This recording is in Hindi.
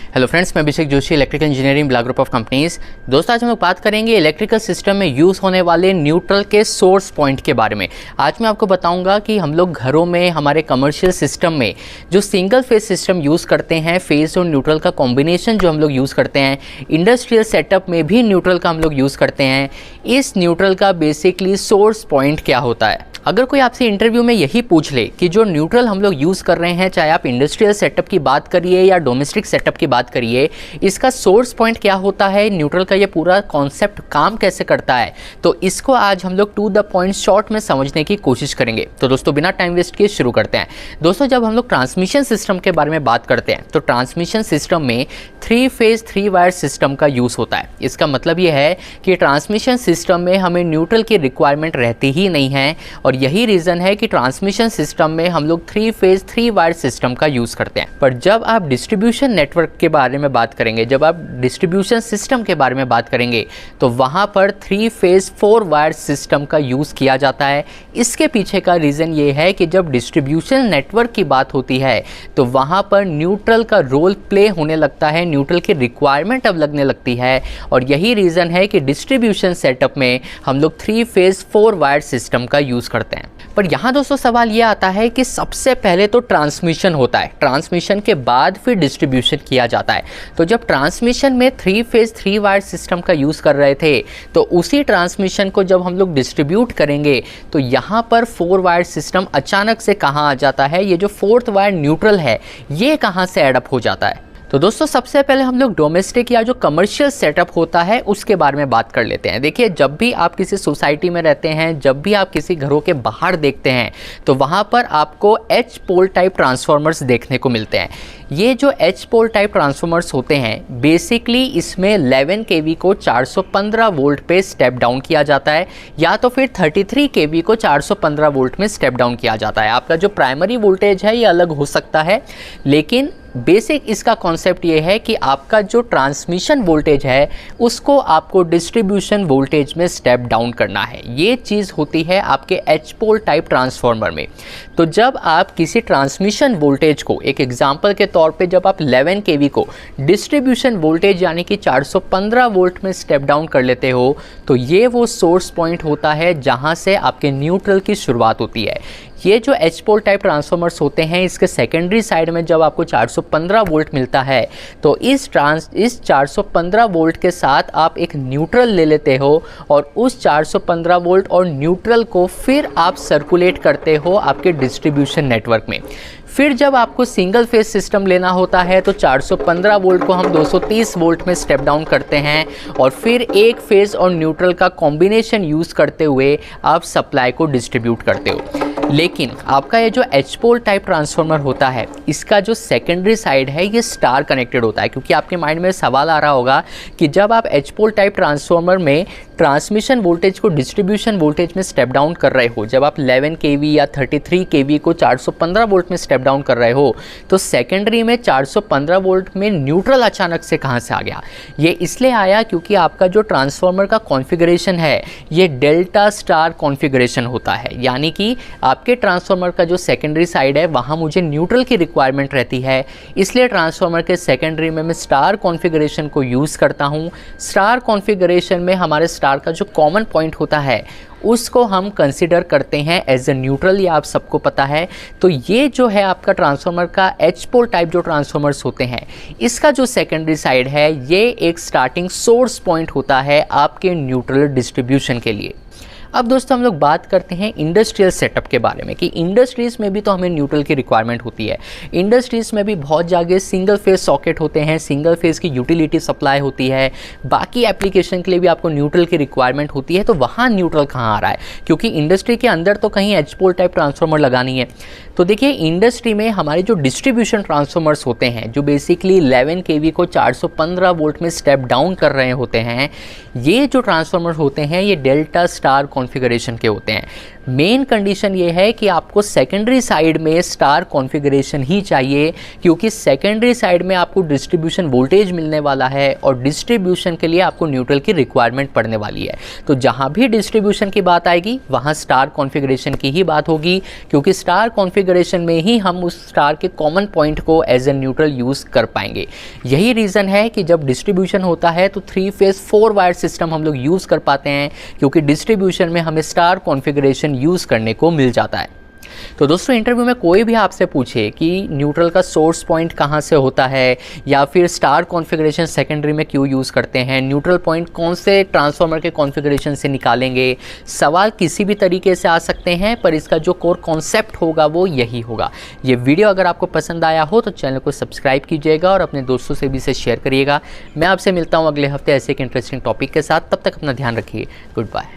हेलो फ्रेंड्स, मैं Abhishek Joshi, electrical engineering black group of companies. दोस्तों, आज हम लोग बात करेंगे इलेक्ट्रिकल सिस्टम में यूज़ होने वाले न्यूट्रल के सोर्स पॉइंट के बारे में। आज मैं आपको बताऊंगा कि हम लोग घरों में, हमारे कमर्शियल सिस्टम में जो सिंगल फेज सिस्टम यूज़ करते हैं, फेज और न्यूट्रल का कॉम्बिनेशन जो हम लोग यूज़ करते हैं, इंडस्ट्रियल सेटअप में भी न्यूट्रल का हम लोग यूज़ करते हैं। इस न्यूट्रल का बेसिकली सोर्स पॉइंट क्या होता है। अगर कोई आपसे इंटरव्यू में यही पूछ ले कि जो न्यूट्रल हम लोग यूज़ कर रहे हैं, चाहे आप इंडस्ट्रियल सेटअप की बात करिए या डोमेस्टिक सेटअप की बात करिए, इसका सोर्स पॉइंट क्या होता है, न्यूट्रल का ये पूरा कॉन्सेप्ट काम कैसे करता है, तो इसको आज हम लोग टू द पॉइंट शॉर्ट में समझने की कोशिश करेंगे। तो दोस्तों, बिना टाइम वेस्ट किए शुरू करते हैं। दोस्तों, जब हम लोग ट्रांसमिशन सिस्टम के बारे में बात करते हैं तो ट्रांसमिशन सिस्टम में 3 फेज 3 वायर सिस्टम का यूज़ होता है। इसका मतलब ये है कि ट्रांसमिशन सिस्टम में हमें न्यूट्रल की रिक्वायरमेंट रहती ही नहीं है, और यही रीज़न है कि ट्रांसमिशन सिस्टम में हम लोग 3 फेज 3 वायर सिस्टम का यूज़ करते हैं। पर जब आप डिस्ट्रीब्यूशन नेटवर्क के बारे में बात करेंगे, जब आप डिस्ट्रीब्यूशन सिस्टम के बारे में बात करेंगे, तो वहाँ पर 3 फेज 4 वायर सिस्टम का यूज़ किया जाता है। इसके पीछे का रीज़न ये है कि जब डिस्ट्रीब्यूशन नेटवर्क की बात होती है तो वहाँ पर न्यूट्रल का रोल प्ले होने लगता है, न्यूट्रल की रिक्वायरमेंट अब लगने लगती है, और यही रीज़न है कि डिस्ट्रीब्यूशन सेटअप में हम लोग 3 फेज 4 वायर सिस्टम का यूज़ करते हैं। पर यहाँ दोस्तों सवाल ये आता है कि सबसे पहले तो ट्रांसमिशन होता है, ट्रांसमिशन के बाद फिर डिस्ट्रीब्यूशन किया जाता है। तो जब ट्रांसमिशन में 3 फेज 3 वायर सिस्टम का यूज़ कर रहे थे, तो उसी ट्रांसमिशन को जब हम लोग डिस्ट्रीब्यूट करेंगे तो यहाँ पर 4 वायर सिस्टम अचानक से कहाँ आ जाता है, ये जो 4th वायर न्यूट्रल है ये कहाँ से एडअप हो जाता है। तो दोस्तों, सबसे पहले हम लोग डोमेस्टिक या जो कमर्शियल सेटअप होता है उसके बारे में बात कर लेते हैं। देखिए, जब भी आप किसी सोसाइटी में रहते हैं, जब भी आप किसी घरों के बाहर देखते हैं, तो वहाँ पर आपको एच पोल टाइप ट्रांसफार्मर्स देखने को मिलते हैं। ये जो एच पोल टाइप ट्रांसफार्मर्स होते हैं, बेसिकली इसमें 11 kV को 415 वोल्ट पे स्टेप डाउन किया जाता है, या तो फिर 33 kV को 415 वोल्ट में स्टेप डाउन किया जाता है। आपका जो प्राइमरी वोल्टेज है ये अलग हो सकता है, लेकिन बेसिक इसका कॉन्सेप्ट ये है कि आपका जो ट्रांसमिशन वोल्टेज है उसको आपको डिस्ट्रीब्यूशन वोल्टेज में स्टेप डाउन करना है। ये चीज़ होती है आपके एच पोल टाइप ट्रांसफार्मर में। तो जब आप किसी ट्रांसमिशन वोल्टेज को, एक एग्जांपल के तौर पे जब आप 11 kV को डिस्ट्रीब्यूशन वोल्टेज यानी कि 415 वोल्ट में स्टेप डाउन कर लेते हो, तो ये वो सोर्स पॉइंट होता है जहाँ से आपके न्यूट्रल की शुरुआत होती है। ये जो एच पोल टाइप ट्रांसफार्मर्स होते हैं, इसके सेकेंडरी साइड में जब आपको 415 वोल्ट मिलता है, तो इस 415 वोल्ट के साथ आप एक न्यूट्रल ले लेते हो, और उस 415 वोल्ट और न्यूट्रल को फिर आप सर्कुलेट करते हो आपके डिस्ट्रीब्यूशन नेटवर्क में। फिर जब आपको सिंगल फेज सिस्टम लेना होता है तो 415 वोल्ट को हम 230 वोल्ट में स्टेप डाउन करते हैं, और फिर एक फेज और न्यूट्रल का कॉम्बिनेशन यूज़ करते हुए आप सप्लाई को डिस्ट्रीब्यूट करते हो। लेकिन आपका ये जो एच पोल टाइप ट्रांसफार्मर होता है, इसका जो सेकेंडरी साइड है ये स्टार कनेक्टेड होता है, क्योंकि आपके माइंड में सवाल आ रहा होगा कि जब आप एच पोल टाइप ट्रांसफार्मर में ट्रांसमिशन वोल्टेज को डिस्ट्रीब्यूशन वोल्टेज में स्टेप डाउन कर रहे हो, जब आप 11 kV या 33 kV को 415 वोल्ट में स्टेप डाउन कर रहे हो, तो सेकेंडरी में 415 वोल्ट में न्यूट्रल अचानक से कहाँ से आ गया। ये इसलिए आया क्योंकि आपका जो ट्रांसफार्मर का कॉन्फ़िगरेशन है ये डेल्टा स्टार कॉन्फ़िगरेशन होता है, यानी कि आपके ट्रांसफार्मर का जो सेकेंडरी साइड है वहाँ मुझे न्यूट्रल की रिक्वायरमेंट रहती है, इसलिए ट्रांसफार्मर के सेकेंडरी में मैं स्टार कॉन्फ़िगरेशन को यूज़ करता हूँ। स्टार कॉन्फ़िगरेशन में हमारे स्टार का जो कॉमन पॉइंट होता है उसको हम कंसिडर करते हैं एज ए न्यूट्रल, ये आप सबको पता है। तो ये जो है आपका ट्रांसफार्मर का एच पोल टाइप जो ट्रांसफार्मर्स होते हैं, इसका जो सेकेंडरी साइड है ये एक स्टार्टिंग सोर्स पॉइंट होता है आपके न्यूट्रल डिस्ट्रीब्यूशन के लिए। अब दोस्तों, हम लोग बात करते हैं इंडस्ट्रियल सेटअप के बारे में कि इंडस्ट्रीज़ में भी तो हमें न्यूट्रल की रिक्वायरमेंट होती है। इंडस्ट्रीज़ में भी बहुत जगह सिंगल फेज सॉकेट होते हैं, सिंगल फेज की यूटिलिटी सप्लाई होती है, बाकी एप्लीकेशन के लिए भी आपको न्यूट्रल की रिक्वायरमेंट होती है। तो वहाँ न्यूट्रल कहाँ आ रहा है, क्योंकि इंडस्ट्री के अंदर तो कहीं एच पोल टाइप ट्रांसफार्मर लगानी है। तो देखिए, इंडस्ट्री में हमारे जो डिस्ट्रीब्यूशन ट्रांसफार्मर्स होते हैं, जो बेसिकली 11 kV को 415 वोल्ट में स्टेप डाउन कर रहे होते हैं, ये जो ट्रांसफार्मर होते हैं ये डेल्टा स्टार कॉन्फ़िगरेशन के होते हैं। मेन कंडीशन ये है कि आपको सेकेंडरी साइड में स्टार कॉन्फ़िगरेशन ही चाहिए, क्योंकि सेकेंडरी साइड में आपको डिस्ट्रीब्यूशन वोल्टेज मिलने वाला है और डिस्ट्रीब्यूशन के लिए आपको न्यूट्रल की रिक्वायरमेंट पड़ने वाली है। तो जहाँ भी डिस्ट्रीब्यूशन की बात आएगी वहाँ स्टार कॉन्फ़िगरेशन की ही बात होगी, क्योंकि स्टार कॉन्फ़िगरेशन में ही हम उस स्टार के कॉमन पॉइंट को एज ए न्यूट्रल यूज़ कर पाएंगे। यही रीज़न है कि जब डिस्ट्रीब्यूशन होता है तो 3 फेज़ 4 वायर सिस्टम हम लोग यूज़ कर पाते हैं, क्योंकि डिस्ट्रीब्यूशन में हमें स्टार कॉन्फ़िगरेशन यूज़ करने को मिल जाता है। तो दोस्तों, इंटरव्यू में कोई भी आपसे पूछे कि न्यूट्रल का सोर्स पॉइंट कहाँ से होता है, या फिर स्टार कॉन्फ़िगरेशन सेकेंडरी में क्यों यूज़ करते हैं, न्यूट्रल पॉइंट कौन से ट्रांसफार्मर के कॉन्फ़िगरेशन से निकालेंगे, सवाल किसी भी तरीके से आ सकते हैं, पर इसका जो कोर कॉन्सेप्ट होगा वो यही होगा। ये वीडियो अगर आपको पसंद आया हो तो चैनल को सब्सक्राइब कीजिएगा और अपने दोस्तों से भी इसे शेयर करिएगा। मैं आपसे मिलता हूँ अगले हफ्ते ऐसे एक इंटरेस्टिंग टॉपिक के साथ। तब तक अपना ध्यान रखिए। Good bye.